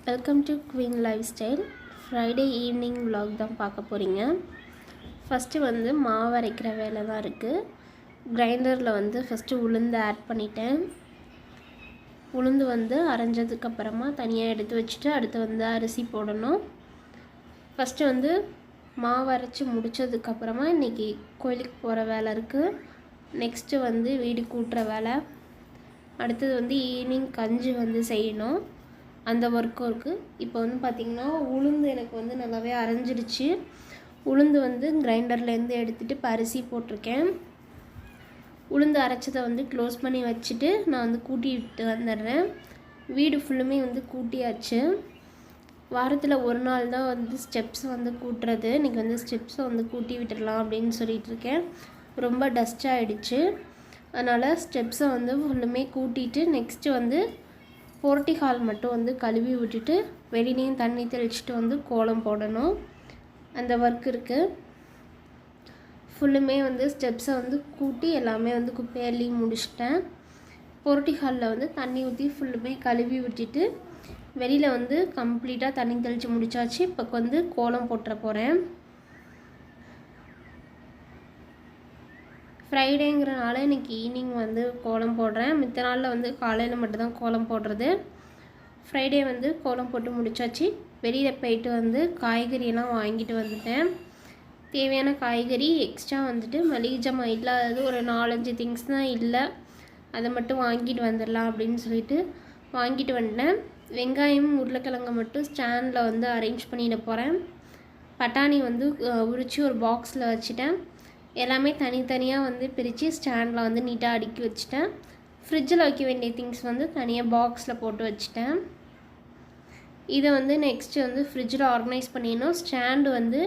Welcome to queen life style. Friday evening vlog தான் பார்க்க போகிறீங்க. ஃபஸ்ட்டு வந்து மாவு அரைக்கிற வேலை தான் இருக்குது. கிரைண்டரில் வந்து ஃபஸ்ட்டு உளுந்து ஆட் பண்ணிட்டேன். உளுந்து வந்து அரைஞ்சதுக்கப்புறமா தனியாக எடுத்து வச்சுட்டு அடுத்து வந்து அரிசி போடணும். ஃபஸ்ட்டு வந்து மாவு அரைச்சி முடித்ததுக்கப்புறமா இன்றைக்கி கோயிலுக்கு போகிற வேலை இருக்குது. நெக்ஸ்ட்டு வந்து வீடு கூட்டுற வேலை. அடுத்தது வந்து ஈவினிங் கஞ்சி வந்து செய்யணும். அந்த ஒர்க்கும் இருக்குது. இப்போ வந்து பார்த்திங்கன்னா உளுந்து எனக்கு வந்து நல்லாவே அரைஞ்சிடுச்சு. உளுந்து வந்து கிரைண்டர்லேருந்து எடுத்துகிட்டு இப்போ அரிசி போட்டிருக்கேன். உளுந்து அரைச்சதை வந்து க்ளோஸ் பண்ணி வச்சுட்டு நான் வந்து கூட்டி விட்டு வந்துடுறேன். வீடு ஃபுல்லுமே வந்து கூட்டியாச்சு. வாரத்தில் ஒரு நாள் தான் வந்து ஸ்டெப்ஸ் வந்து கூட்டுறது. இன்றைக்கி வந்து ஸ்டெப்ஸை வந்து கூட்டி விட்டுடலாம் அப்படின்னு சொல்லிகிட்ருக்கேன். ரொம்ப டஸ்ட் ஆகிடுச்சு. அதனால் ஸ்டெப்ஸை வந்து ஃபுல்லுமே கூட்டிகிட்டு நெக்ஸ்ட்டு வந்து போர்ட்டி ஹால் மட்டும் வந்து கழுவி விட்டுட்டு வெளியிலையும் தண்ணி தெளிச்சுட்டு வந்து கோலம் போடணும். அந்த ஒர்க் இருக்குது. ஃபுல்லுமே வந்து ஸ்டெப்ஸை வந்து கூட்டி எல்லாமே வந்து குப்பையள்ளி முடிச்சிட்டேன். போர்ட்டி ஹாலில் வந்து தண்ணி ஊற்றி ஃபுல்லுமே கழுவி விட்டுட்டு வெளியில் வந்து கம்ப்ளீட்டாக தண்ணி தெளித்து முடித்தாச்சு. இப்போ வந்து கோலம் போட்டுற போகிறேன். ஃப்ரைடேங்கிறனால இன்றைக்கி ஈவினிங் வந்து கோலம் போடுறேன். மித்த நாளில் வந்து காலையில் மட்டும்தான் கோலம் போடுறது. ஃப்ரைடே வந்து கோலம் போட்டு முடித்தாச்சு. வெளியில் போயிட்டு வந்து காய்கறியெல்லாம் வாங்கிட்டு வந்துட்டேன். தேவையான காய்கறி எக்ஸ்ட்ரா வந்துட்டு மளிகை ஜாமான் இல்லாதது ஒரு 4-5 திங்ஸ் தான் இல்லை. அதை மட்டும் வாங்கிட்டு வந்துடலாம் அப்படின்னு சொல்லிட்டு வாங்கிட்டு வந்துட்டேன். வெங்காயம் உருளைக்கிழங்கு மட்டும் ஸ்டாண்டில் வந்து அரேஞ்ச் பண்ணிட போகிறேன். பட்டாணி வந்து உரித்து ஒரு பாக்ஸில் வச்சுட்டேன். எல்லாமே தனித்தனியாக வந்து பிரித்து ஸ்டாண்டில் வந்து நீட்டாக அடுக்கி வச்சுட்டேன். ஃப்ரிட்ஜில் வைக்க வேண்டிய திங்ஸ் வந்து தனியாக பாக்ஸில் போட்டு வச்சுட்டேன். இதை வந்து நெக்ஸ்ட்டு வந்து ஃப்ரிட்ஜில் ஆர்கனைஸ் பண்ணிடணும். ஸ்டாண்டு வந்து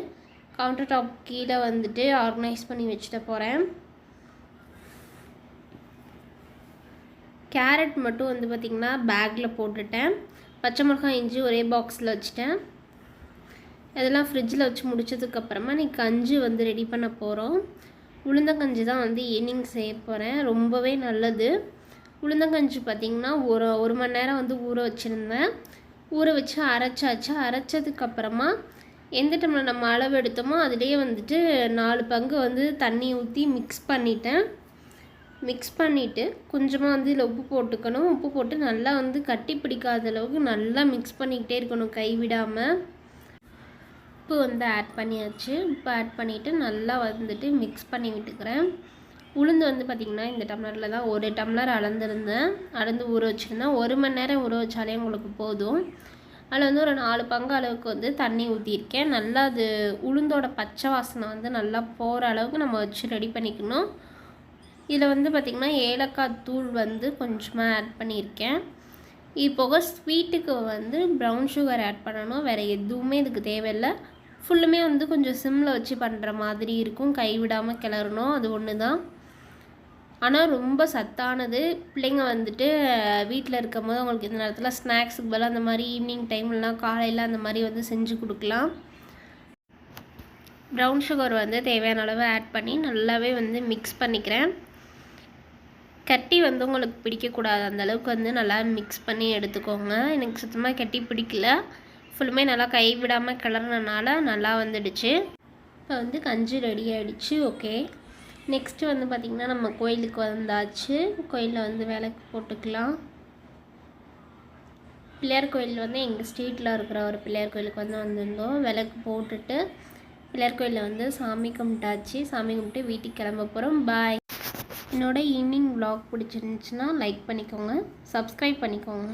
கவுண்டர் டாப் கீழே வந்துட்டு ஆர்கனைஸ் பண்ணி வச்சுட்டு போகிறேன். கேரட் மட்டும் வந்து பார்த்திங்கன்னா பேக்கில் போட்டுட்டேன். பச்சை மிளகாய் இஞ்சி ஒரே பாக்ஸில் வச்சுட்டேன். இதெல்லாம் ஃப்ரிட்ஜில் வச்சு முடித்ததுக்கப்புறமா இன்றைக்கி கஞ்சி வந்து ரெடி பண்ண போகிறோம். உளுந்தங்கஞ்சி தான் வந்து ஈவினிங் செய்ய போகிறேன். ரொம்பவே நல்லது. உளுந்தங்கஞ்சி பார்த்திங்கன்னா ஒரு மணி நேரம் வந்து ஊற வச்சுருந்தேன். ஊற வச்சு அரைச்சாச்சு. அரைச்சதுக்கப்புறமா எந்த டைமில் நம்ம அளவு எடுத்தோமோ அதிலே வந்துட்டு 4 பங்கு வந்து தண்ணி ஊற்றி மிக்ஸ் பண்ணிட்டேன். மிக்ஸ் பண்ணிவிட்டு கொஞ்சமாக வந்து இதில் உப்பு போட்டுக்கணும். உப்பு போட்டு நல்லா வந்து கட்டி பிடிக்காத அளவுக்கு நல்லா மிக்ஸ் பண்ணிக்கிட்டே இருக்கணும் கைவிடாமல். உப்பு வந்து ஆட் பண்ணியாச்சு. உப்பு ஆட் பண்ணிவிட்டு நல்லா வந்துட்டு மிக்ஸ் பண்ணி விட்டுக்கிறேன். உளுந்து வந்து பார்த்திங்கன்னா இந்த டம்ளரில் தான் 1 டம்ளர் அளந்து ஊற வச்சுருந்தேன். 1 மணி நேரம் ஊற வச்சாலே உங்களுக்கு போதும். அதில் வந்து ஒரு 4 பங்கு அளவுக்கு வந்து தண்ணி ஊற்றிருக்கேன். நல்லா அது உளுந்தோட பச்சை வாசனை வந்து நல்லா போகிற அளவுக்கு நம்ம வச்சு ரெடி பண்ணிக்கணும். இதில் வந்து பார்த்திங்கன்னா ஏலக்காய் தூள் வந்து கொஞ்சமாக ஆட் பண்ணியிருக்கேன். இது போக ஸ்வீட்டுக்கு வந்து ப்ரௌன் சுகர் ஆட் பண்ணணும். வேறு எதுவுமே இதுக்கு தேவையில்லை. ஃபுல்லுமே வந்து கொஞ்சம் சிம்மில் வச்சு பண்ணுற மாதிரி இருக்கும். கைவிடாமல் கிளறணும். அது ஒன்று தான். ஆனால் ரொம்ப சத்தானது. பிள்ளைங்க வந்துட்டு வீட்டில் இருக்கும் போது அவங்களுக்கு இந்த நேரத்தில் ஸ்நாக்ஸுக்கு பதிலாக அந்த மாதிரி ஈவினிங் டைம்லாம் காலையில் அந்த மாதிரி வந்து செஞ்சு கொடுக்கலாம். ப்ரௌன் சுகர் வந்து தேவையான அளவு ஆட் பண்ணி நல்லாவே வந்து மிக்ஸ் பண்ணிக்கிறேன். கட்டி வந்து உங்களுக்கு பிடிக்கக்கூடாது. அந்தளவுக்கு வந்து நல்லா மிக்ஸ் பண்ணி எடுத்துக்கோங்க. எனக்கு சுத்தமாக கட்டி பிடிக்கல. ஃபுல்லுமே நல்லா கைவிடாமல் கிளறினால நல்லா வந்துடுச்சு. இப்போ வந்து கஞ்சி ரெடி ஆகிடுச்சு. ஓகே, நெக்ஸ்ட்டு வந்து பார்த்திங்கன்னா நம்ம கோயிலுக்கு வந்தாச்சு. கோயிலில் வந்து விளக்கு போட்டுக்கலாம். பிள்ளையார் கோயில் வந்து எங்கள் ஸ்ட்ரீட்டில் இருக்கிற ஒரு பிள்ளையார் கோயிலுக்கு வந்து வந்திருந்தோம். விளக்கு போட்டுட்டு பிள்ளையார் கோயிலில் வந்து சாமி கும்பிட்டாச்சு. சாமி கும்பிட்டு வீட்டுக்கு கிளம்ப போகிறோம். பாய். என்னோட ஈவினிங் vlog பிடிச்சிருந்துச்சுன்னா லைக் பண்ணிக்கோங்க, சப்ஸ்கிரைப் பண்ணிக்கோங்க.